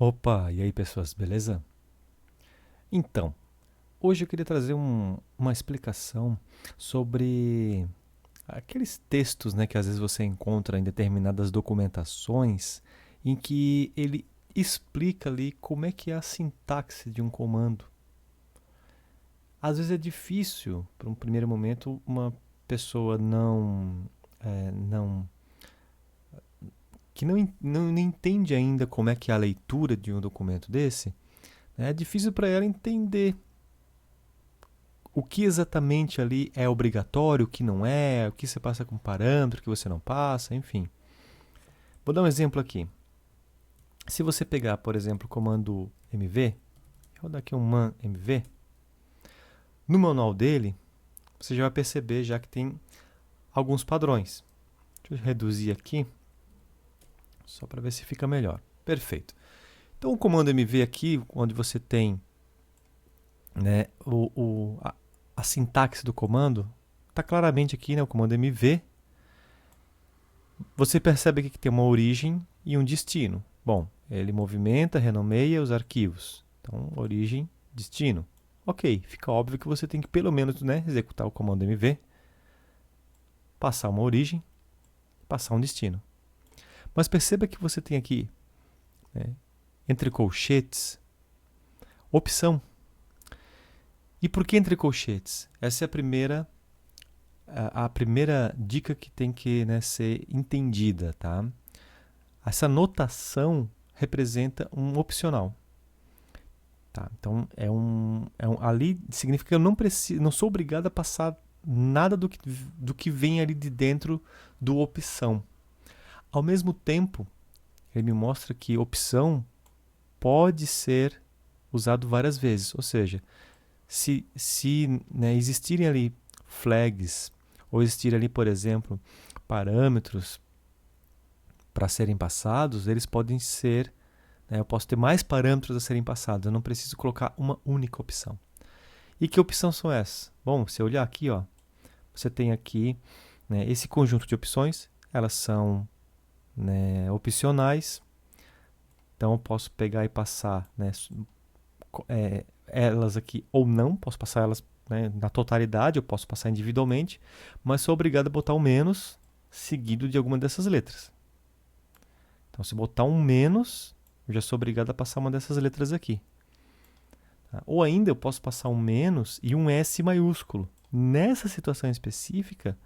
Opa, e aí pessoas, beleza? Então, hoje eu queria trazer uma explicação sobre aqueles textos, né, que às vezes você encontra em determinadas documentações em que ele explica ali como é que é a sintaxe de um comando. Às vezes é difícil, para um primeiro momento, uma pessoa não que não entende ainda como é que é a leitura de um documento desse, né, é difícil para ela entender o que exatamente ali é obrigatório, o que não é, o que você passa como parâmetro, o que você não passa, enfim. Vou dar um exemplo aqui. Se você pegar, por exemplo, o comando mv, vou dar aqui um man mv, no manual dele, você já vai perceber já que tem alguns padrões. Deixa eu reduzir aqui, só para ver se fica melhor. Perfeito. Então, o comando mv aqui, onde você tem, né, a sintaxe do comando, está claramente aqui, né, o comando mv. Você percebe aqui que tem uma origem e um destino. Bom, ele movimenta, renomeia os arquivos. Então, origem, destino. Ok, fica óbvio que você tem que pelo menos, né, executar o comando mv, passar uma origem, passar um destino. Mas perceba que você tem aqui, né, entre colchetes, opção. E por que entre colchetes? Essa é a primeira dica que tem que, né, ser entendida, tá? Essa notação representa um opcional. Tá? Então, ali significa que eu não sou obrigado a passar nada do que vem ali de dentro do opção. Ao mesmo tempo, ele me mostra que opção pode ser usado várias vezes. Ou seja, se né, existirem ali flags, ou existirem ali, por exemplo, parâmetros para serem passados, eles podem ser, né, eu posso ter mais parâmetros a serem passados, eu não preciso colocar uma única opção. E que opções são essas? Bom, se eu olhar aqui, ó, você tem aqui, né, esse conjunto de opções, elas são, né, opcionais. Então eu posso pegar e passar, né, elas aqui ou não, posso passar elas, né, na totalidade, eu posso passar individualmente, mas sou obrigado a botar o menos seguido de alguma dessas letras. Então se botar um menos, eu já sou obrigado a passar uma dessas letras aqui. Tá? Ou ainda eu posso passar um menos e um S maiúsculo. Nessa situação específica,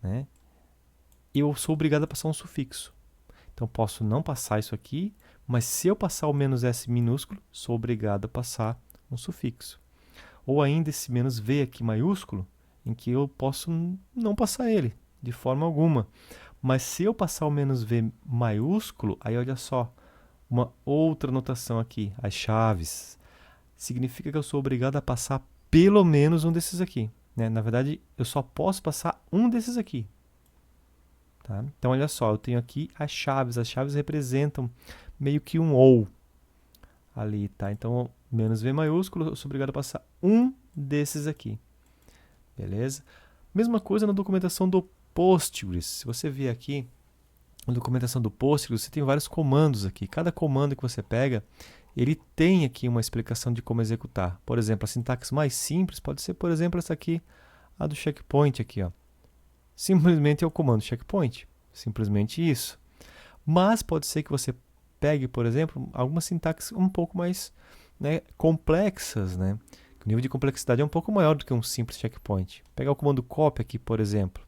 né, eu sou obrigado a passar um sufixo. Então posso não passar isso aqui, mas se eu passar o menos S minúsculo, sou obrigado a passar um sufixo. Ou ainda esse menos V aqui maiúsculo, em que eu posso não passar ele de forma alguma. Mas se eu passar o menos V maiúsculo, aí olha só, uma outra notação aqui, as chaves. Significa que eu sou obrigado a passar pelo menos um desses aqui. Né? Na verdade, eu só posso passar um desses aqui. Tá? Então, olha só, eu tenho aqui as chaves. As chaves representam meio que um ou ali, tá? Então, menos V maiúsculo, eu sou obrigado a passar um desses aqui. Beleza? Mesma coisa na documentação do Postgres. Se você vier aqui, na documentação do Postgres, você tem vários comandos aqui. Cada comando que você pega, ele tem aqui uma explicação de como executar. Por exemplo, a sintaxe mais simples pode ser, por exemplo, essa aqui, a do checkpoint aqui, ó. Simplesmente é o comando checkpoint. Simplesmente isso. Mas pode ser que você pegue, por exemplo, algumas sintaxes um pouco mais, né, complexas, né? O nível de complexidade é um pouco maior do que um simples checkpoint. Pegar o comando copy aqui, por exemplo.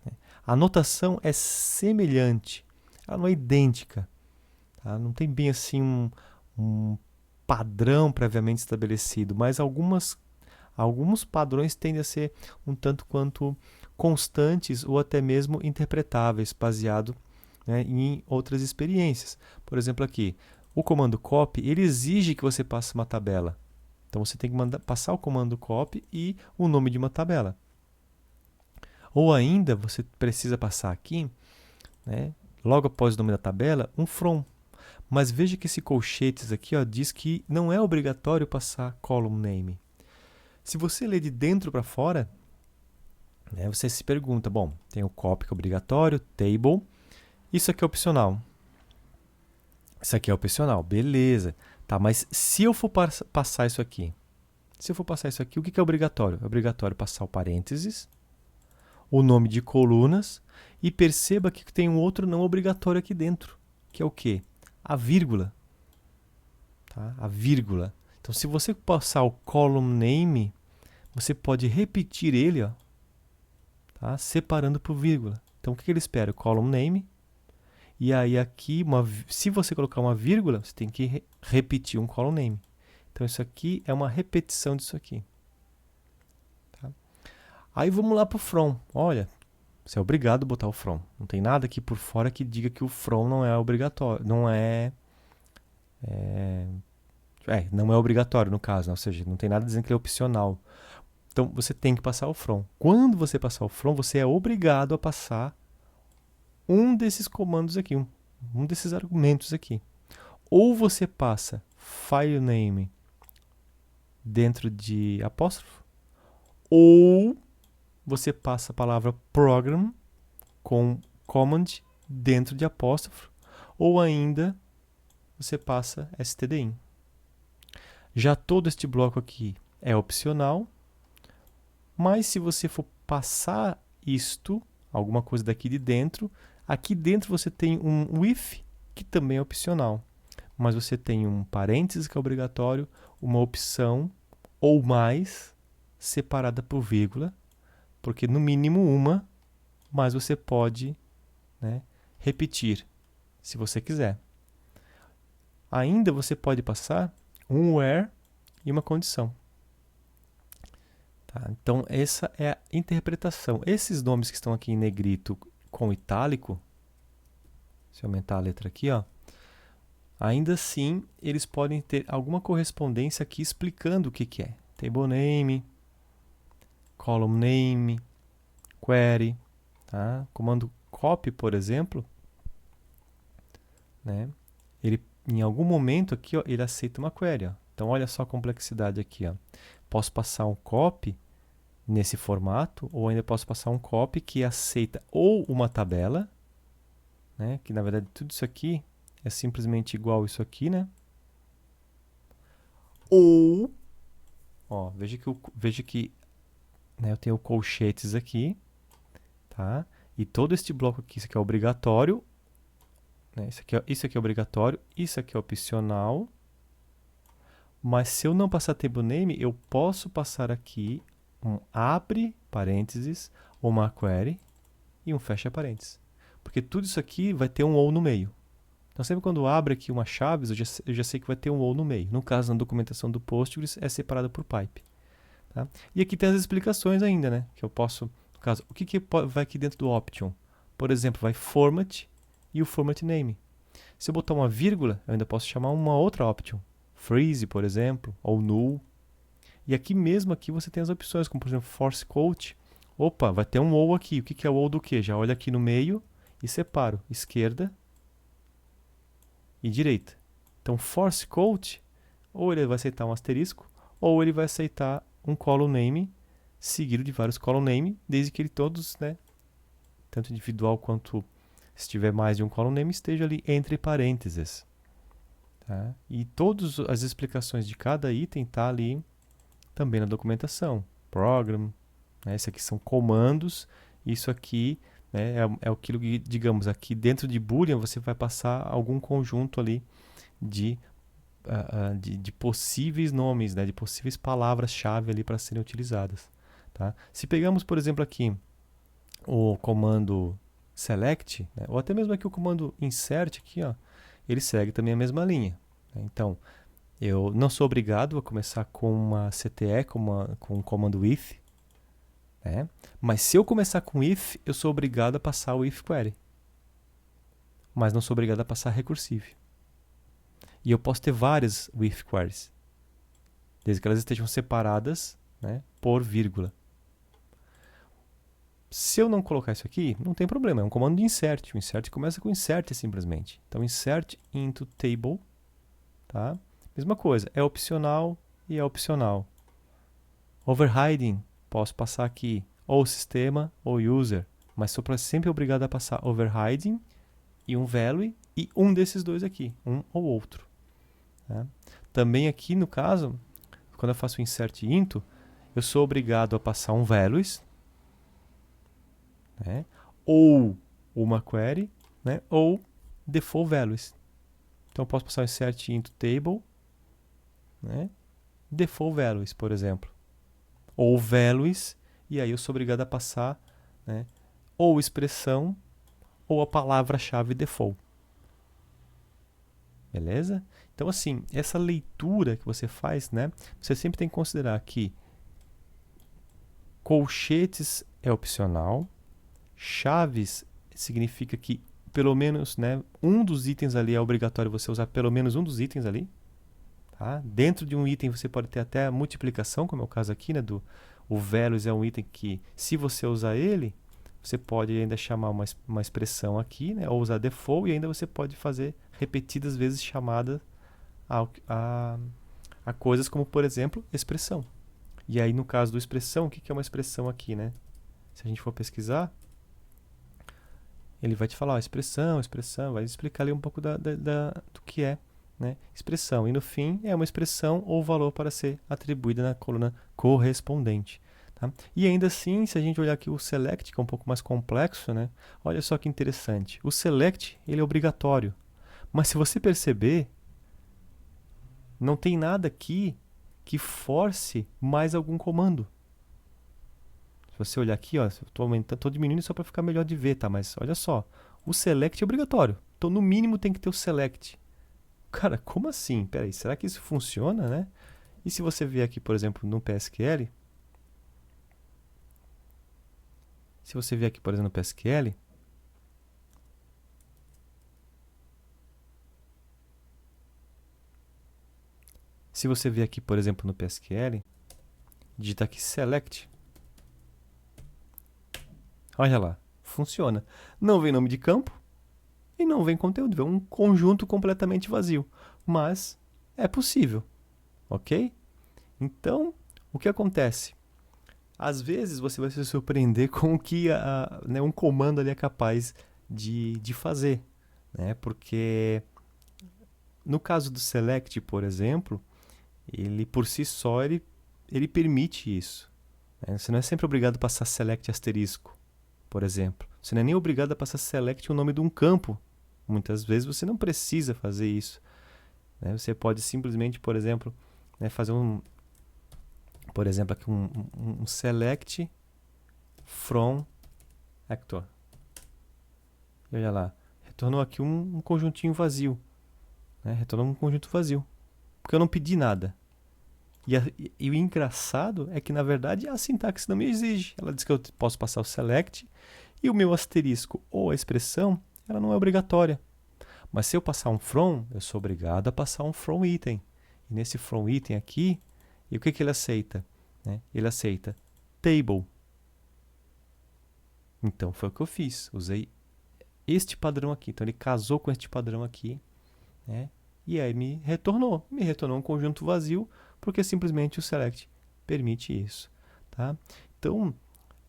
Né? A notação é semelhante, ela não é idêntica. Tá? Não tem bem assim um padrão previamente estabelecido, mas alguns padrões tendem a ser um tanto quanto constantes ou até mesmo interpretáveis, baseado, né, em outras experiências. Por exemplo, aqui, o comando copy ele exige que você passe uma tabela. Então você tem que passar o comando copy e o nome de uma tabela. Ou ainda você precisa passar aqui, né, logo após o nome da tabela, um from. Mas veja que esse colchetes aqui, ó, diz que não é obrigatório passar column name. Se você ler de dentro para fora, né, você se pergunta, bom, tem o copy que é obrigatório, table, isso aqui é opcional. Isso aqui é opcional, beleza. Tá, mas se eu for passar isso aqui, o que é obrigatório? É obrigatório passar o parênteses, o nome de colunas, e perceba que tem um outro não obrigatório aqui dentro, que é o quê? A vírgula. Tá? A vírgula. Então, se você passar o column name, você pode repetir ele, ó, tá? Separando por vírgula. Então, o que ele espera? O column name. E aí aqui, se você colocar uma vírgula, você tem que repetir um column name. Então, isso aqui é uma repetição disso aqui. Tá? Aí vamos lá para o from. Olha, você é obrigado a botar o from. Não tem nada aqui por fora que diga que o from não é obrigatório. Não é obrigatório no caso, né? Ou seja, não tem nada dizendo que ele é opcional. Então, você tem que passar o from. Quando você passar o from, você é obrigado a passar um desses comandos aqui, um desses argumentos aqui. Ou você passa file name dentro de apóstrofo, ou você passa a palavra program com command dentro de apóstrofo, ou ainda você passa stdin. Já todo este bloco aqui é opcional, mas se você for passar isto, alguma coisa daqui de dentro, aqui dentro você tem um if, que também é opcional. Mas você tem um parênteses que é obrigatório, uma opção ou mais separada por vírgula, porque no mínimo uma, mas você pode, né, repetir, se você quiser. Ainda você pode passar um where e uma condição. Tá? Então, essa é a interpretação. Esses nomes que estão aqui em negrito com itálico, se eu aumentar a letra aqui, ó, ainda assim, eles podem ter alguma correspondência aqui explicando o que é. Table name, column name, query. Tá? Comando copy, por exemplo, né? Ele, em algum momento aqui, ó, ele aceita uma query. Ó. Então, olha só a complexidade aqui. Ó. Posso passar um copy nesse formato, ou ainda posso passar um copy que aceita ou uma tabela, né? Que na verdade tudo isso aqui é simplesmente igual isso aqui, né? Ou, ó, veja que né, eu tenho colchetes aqui, tá? E todo este bloco aqui, isso aqui é obrigatório, né? Isso aqui é obrigatório, isso aqui é opcional. Mas se eu não passar table name, eu posso passar aqui um abre parênteses, uma query e um fecha parênteses. Porque tudo isso aqui vai ter um ou no meio. Então, sempre quando abre aqui uma chaves, eu já sei que vai ter um ou no meio. No caso, na documentação do Postgres, é separado por pipe. Tá? E aqui tem as explicações ainda, né? Que eu posso, no caso, o que vai aqui dentro do option? Por exemplo, vai format e o format name. Se eu botar uma vírgula, eu ainda posso chamar uma outra option. Freeze, por exemplo, ou null. E aqui mesmo aqui você tem as opções, como por exemplo, force quote. Opa, vai ter um ou aqui. O que é o ou do quê? Já olha aqui no meio e separo esquerda e direita. Então, force quote, ou ele vai aceitar um asterisco, ou ele vai aceitar um column name, seguido de vários column name, desde que ele todos, né, tanto individual quanto se tiver mais de um column name, esteja ali entre parênteses. Tá? E todas as explicações de cada item está ali também na documentação. Program, né, esse aqui são comandos, isso aqui né, é aquilo que, digamos, aqui dentro de Boolean você vai passar algum conjunto ali de possíveis nomes, né, de possíveis palavras-chave ali para serem utilizadas. Tá? Se pegamos, por exemplo, aqui o comando select, né, ou até mesmo aqui o comando insert, aqui, ó, ele segue também a mesma linha. Né? Então, eu não sou obrigado a começar com uma CTE, com um comando if, né? Mas se eu começar com if, eu sou obrigado a passar o if query. Mas não sou obrigado a passar recursive. E eu posso ter várias if queries, desde que elas estejam separadas, né, por vírgula. Se eu não colocar isso aqui, não tem problema, é um comando de insert. O insert começa com insert simplesmente. Então, insert into table, tá? Mesma coisa, é opcional e é opcional. Overriding, posso passar aqui ou sistema ou user, mas sou sempre obrigado a passar overriding e um value e um desses dois aqui, um ou outro. Tá? Também aqui, no caso, quando eu faço o insert into, eu sou obrigado a passar um values, né? Ou uma query, né? Ou default values. Então eu posso passar o insert into table, né? Default values, por exemplo. Ou values, e aí eu sou obrigado a passar, né? Ou expressão ou a palavra-chave default. Beleza? Então, assim, essa leitura que você faz, né? Você sempre tem que considerar que colchetes é opcional, chaves significa que pelo menos, né, um dos itens ali é obrigatório você usar pelo menos um dos itens ali. Tá? Dentro de um item você pode ter até a multiplicação, como é o caso aqui, né? O values é um item que, se você usar ele, você pode ainda chamar uma expressão aqui, né? Ou usar default, e ainda você pode fazer repetidas vezes chamadas a coisas como, por exemplo, expressão. E aí, no caso do expressão, o que é uma expressão aqui, né? Se a gente for pesquisar, ele vai te falar, ó, expressão, vai explicar ali um pouco do que é, né, expressão. E no fim, é uma expressão ou valor para ser atribuída na coluna correspondente. Tá? E ainda assim, se a gente olhar aqui o select, que é um pouco mais complexo, né, olha só que interessante. O select, ele é obrigatório. Mas se você perceber, não tem nada aqui que force mais algum comando. Se você olhar aqui, ó, eu estou aumentando, estou diminuindo só para ficar melhor de ver, tá? Mas olha só, o select é obrigatório. Então, no mínimo, tem que ter o select. Cara, como assim? Peraí, será que isso funciona, né? E se você vier aqui, por exemplo, no PSQL, se você vier aqui, por exemplo, no PSQL, se você vier aqui, por exemplo, no PSQL, digita aqui select, olha lá, funciona. Não vem nome de campo e não vem conteúdo, vem um conjunto completamente vazio. Mas é possível, ok? Então, o que acontece? Às vezes você vai se surpreender com o que né, um comando ali é capaz de fazer. Né? Porque no caso do select, por exemplo, ele por si só ele permite isso. Né? Você não é sempre obrigado a passar select asterisco, por exemplo. Você não é nem obrigado a passar select o nome de um campo. Muitas vezes você não precisa fazer isso. Né? Você pode simplesmente, por exemplo, né, fazer por exemplo, aqui um select from actor. E olha lá, retornou aqui um conjuntinho vazio. Né? Retornou um conjunto vazio. Porque eu não pedi nada. E o engraçado é que, na verdade, a sintaxe não me exige. Ela diz que eu posso passar o select e o meu asterisco ou a expressão, ela não é obrigatória. Mas se eu passar um from, eu sou obrigado a passar um from item. E nesse from item aqui, e o que ele aceita? Né? Ele aceita table. Então, foi o que eu fiz. Usei este padrão aqui. Então, ele casou com este padrão aqui. Né? E aí me retornou um conjunto vazio, porque simplesmente o select permite isso. Tá? Então,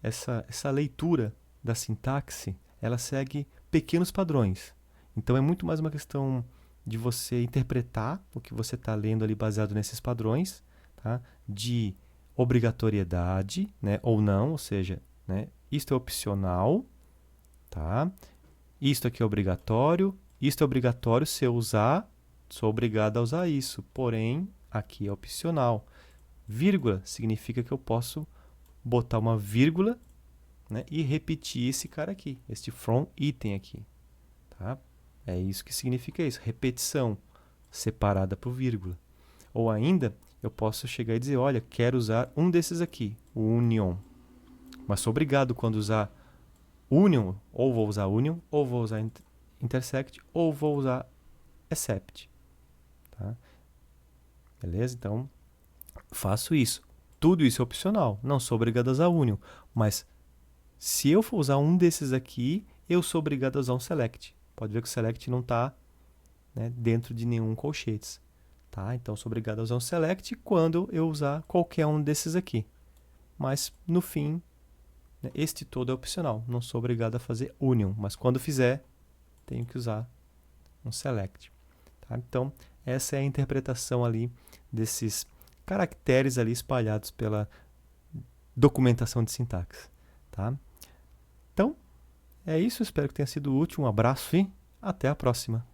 essa leitura da sintaxe, ela segue pequenos padrões. Então, é muito mais uma questão de você interpretar o que você está lendo ali baseado nesses padrões, tá? De obrigatoriedade, né? Ou não, ou seja, né? Isto é opcional, tá? Isto aqui é obrigatório, isto é obrigatório se eu usar, sou obrigado a usar isso, porém, aqui é opcional. Vírgula significa que eu posso botar uma vírgula, né, e repetir esse cara aqui, este from item aqui. Tá? É isso que significa isso, repetição separada por vírgula. Ou ainda, eu posso chegar e dizer, olha, quero usar um desses aqui, o union. Mas sou obrigado quando usar union, ou vou usar union, ou vou usar intersect, ou vou usar except. Tá? Beleza? Então, faço isso. Tudo isso é opcional. Não sou obrigado a usar union. Mas, se eu for usar um desses aqui, eu sou obrigado a usar um select. Pode ver que o select não está, né, dentro de nenhum colchetes. Tá? Então, sou obrigado a usar um select quando eu usar qualquer um desses aqui. Mas, no fim, né, este todo é opcional. Não sou obrigado a fazer union. Mas, quando fizer, tenho que usar um select. Tá? Então, essa é a interpretação ali desses caracteres ali espalhados pela documentação de sintaxe. Tá? Então, é isso. Espero que tenha sido útil. Um abraço e até a próxima.